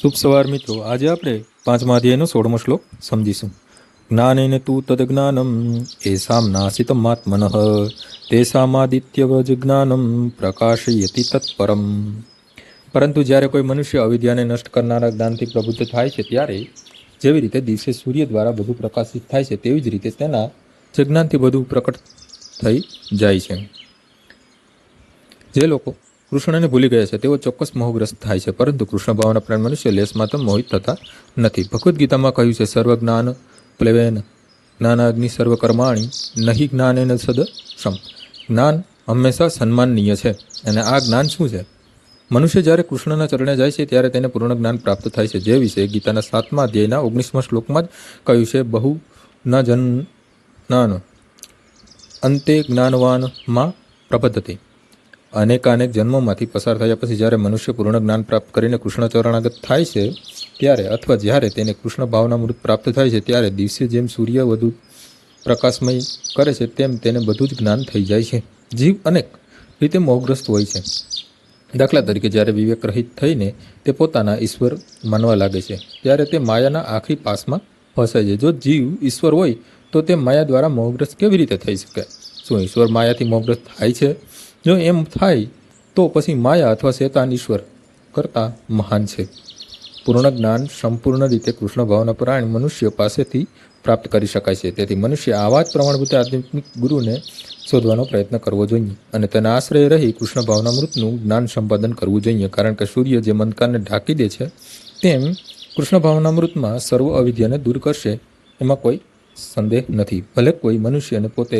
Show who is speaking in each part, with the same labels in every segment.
Speaker 1: શુભ સવાર મિત્રો. આજે આપણે 5મા અધ્યાયનો 16મો શ્લોક સમજીશું. જ્ઞાનેન તું તદ્જ્ઞાનમ એસામ નાસિતમાત્મનઃ તેસામાદિત્યવજ જ્ઞાનમ પ્રકાશયતિ તત્પરમ. પરંતુ જ્યારે કોઈ મનુષ્ય અવિદ્યાને નષ્ટ કરનારા જ્ઞાનથી પ્રબુદ્ધ થાય છે ત્યારે જેવી રીતે દિવસે સૂર્ય દ્વારા બધું પ્રકાશિત થાય છે તેવી જ રીતે તેના જ્ઞાનથી બધું પ્રકટ થઈ જાય છે. જે લોકો કૃષ્ણને ભૂલી ગયા છે તેઓ ચોક્કસ મોહગ્રસ્ત થાય છે, પરંતુ કૃષ્ણ ભાવના પ્રાણ મનુષ્ય લેશમાત્ર મોહિત થતા નથી. ભગવદ્ ગીતામાં કહ્યું છે, સર્વ જ્ઞાન પ્લેવેન જ્ઞાનાગ્નિ સર્વકર્માણી નહીં જ્ઞાનેન સદસમ. જ્ઞાન હંમેશા સન્માનનીય છે. અને આ જ્ઞાન શું છે? મનુષ્ય જ્યારે કૃષ્ણના ચરણે જાય છે ત્યારે તેને પૂર્ણ જ્ઞાન પ્રાપ્ત થાય છે, જે વિશે ગીતાના 7મા અધ્યાયના 19મા શ્લોકમાં જ કહ્યું છે. બહુ ન જન્નાન અંતે જ્ઞાનવાનમાં પ્રબધતે. અનેકાનેક જન્મોમાંથી પસાર થયા પછી જ્યારે મનુષ્ય પૂર્ણ જ્ઞાન પ્રાપ્ત કરીને કૃષ્ણ ચરણાગત થાય છે ત્યારે, અથવા જ્યારે તેને કૃષ્ણ ભાવનામૃત પ્રાપ્ત થાય છે ત્યારે દિવસે જેમ સૂર્ય વધુ પ્રકાશમય કરે છે તેમ તેને બધું જ જ્ઞાન થઈ જાય છે. જીવ અનેક રીતે મોહગ્રસ્ત હોય છે. દાખલા તરીકે જ્યારે વિવેક રહિત થઈને તે પોતાના ઈશ્વર માનવા લાગે છે ત્યારે તે માયાના આખરી પાસમાં ફસાય છે. જો જીવ ઈશ્વર હોય તો તે માયા દ્વારા મોહગ્રસ્ત કેવી રીતે થઈ શકે? શું ઈશ્વર માયાથી મોહગ્રસ્ત થાય છે? જો એમ થાય તો પછી માયા અથવા શેતાન ઈશ્વર કરતાં મહાન છે. પૂર્ણ જ્ઞાન સંપૂર્ણ રીતે કૃષ્ણ ભાવના પરાયણ મનુષ્ય પાસેથી પ્રાપ્ત કરી શકાય છે. તેથી મનુષ્ય આવા જ પ્રમાણભૂત આધ્યાત્મિક ગુરુને શોધવાનો પ્રયત્ન કરવો જોઈએ અને તેના આશ્રય રહી કૃષ્ણ ભાવનામૃતનું જ્ઞાન સંપાદન કરવું જોઈએ. કારણ કે સૂર્ય જેમ અંધકારને ઢાંકી દે છે તેમ કૃષ્ણ ભાવનામૃતમાં સર્વ અવિદ્યાને દૂર કરશે, એમાં કોઈ સંદેહ નથી. ભલે કોઈ મનુષ્યને પોતે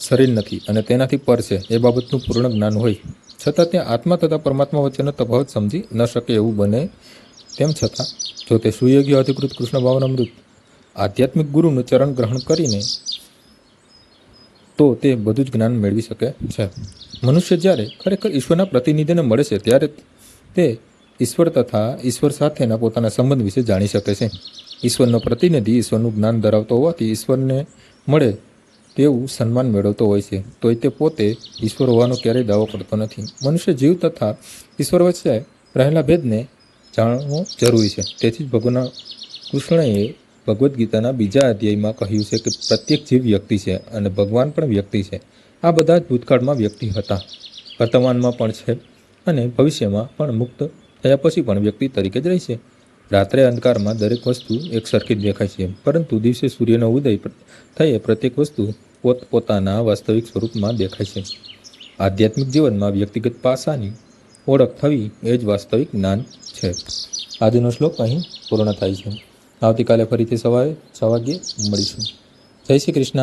Speaker 1: શરીર નથી અને તેનાથી પર છે એ બાબતનું પૂર્ણ જ્ઞાન હોય છતાં તે આત્મા તથા પરમાત્મા વચ્ચેનો તફાવત સમજી ન શકે એવું બને. તેમ છતાં જો તે સુયોગ્ય અધિકૃત કૃષ્ણ ભાવનામૃત આધ્યાત્મિક ગુરુનું ચરણ ગ્રહણ કરીને તો તે બધું જ જ્ઞાન મેળવી શકે છે. મનુષ્ય જ્યારે ખરેખર ઈશ્વરના પ્રતિનિધિને મળે છે ત્યારે તે ઈશ્વર તથા ઈશ્વર સાથેના પોતાના સંબંધ વિશે જાણી શકે છે. ઈશ્વરનો પ્રતિનિધિ ઈશ્વરનું જ્ઞાન ધરાવતો હોવાથી ઈશ્વરને મળે તેવું સન્માન મેળવતો હોય છે, તોય તે પોતે ઈશ્વર હોવાનો ક્યારેય દાવો કરતો નથી. મનુષ્ય જીવ તથા ઈશ્વર વચ્ચે રહેલા ભેદને જાણવો જરૂરી છે. તેથી જ ભગવાન કૃષ્ણએ ભગવદ્ ગીતાના 2જા અધ્યાયમાં કહ્યું છે કે પ્રત્યેક જીવ વ્યક્તિ છે અને ભગવાન પણ વ્યક્તિ છે. આ બધા જ ભૂતકાળમાં વ્યક્તિ હતા, વર્તમાનમાં પણ છે અને ભવિષ્યમાં પણ મુક્ત થયા પછી પણ વ્યક્તિ તરીકે જ રહેશે. રાત્રે અંધકારમાં દરેક વસ્તુ એક સરખી જ દેખાય છે, પરંતુ દિવસે સૂર્યનો ઉદય થયે પ્રત્યેક વસ્તુ પોતપોતાના વાસ્તવિક સ્વરૂપમાં દેખાય છે. આધ્યાત્મિક જીવનમાં વ્યક્તિગત પાસાની ઓળખ થવી એ જ વાસ્તવિક જ્ઞાન છે. આજનો શ્લોક અહીં પૂર્ણ થાય છે. આવતીકાલે ફરીથી સવારે 6 વાગ્યે મળીશું. જય શ્રી કૃષ્ણ.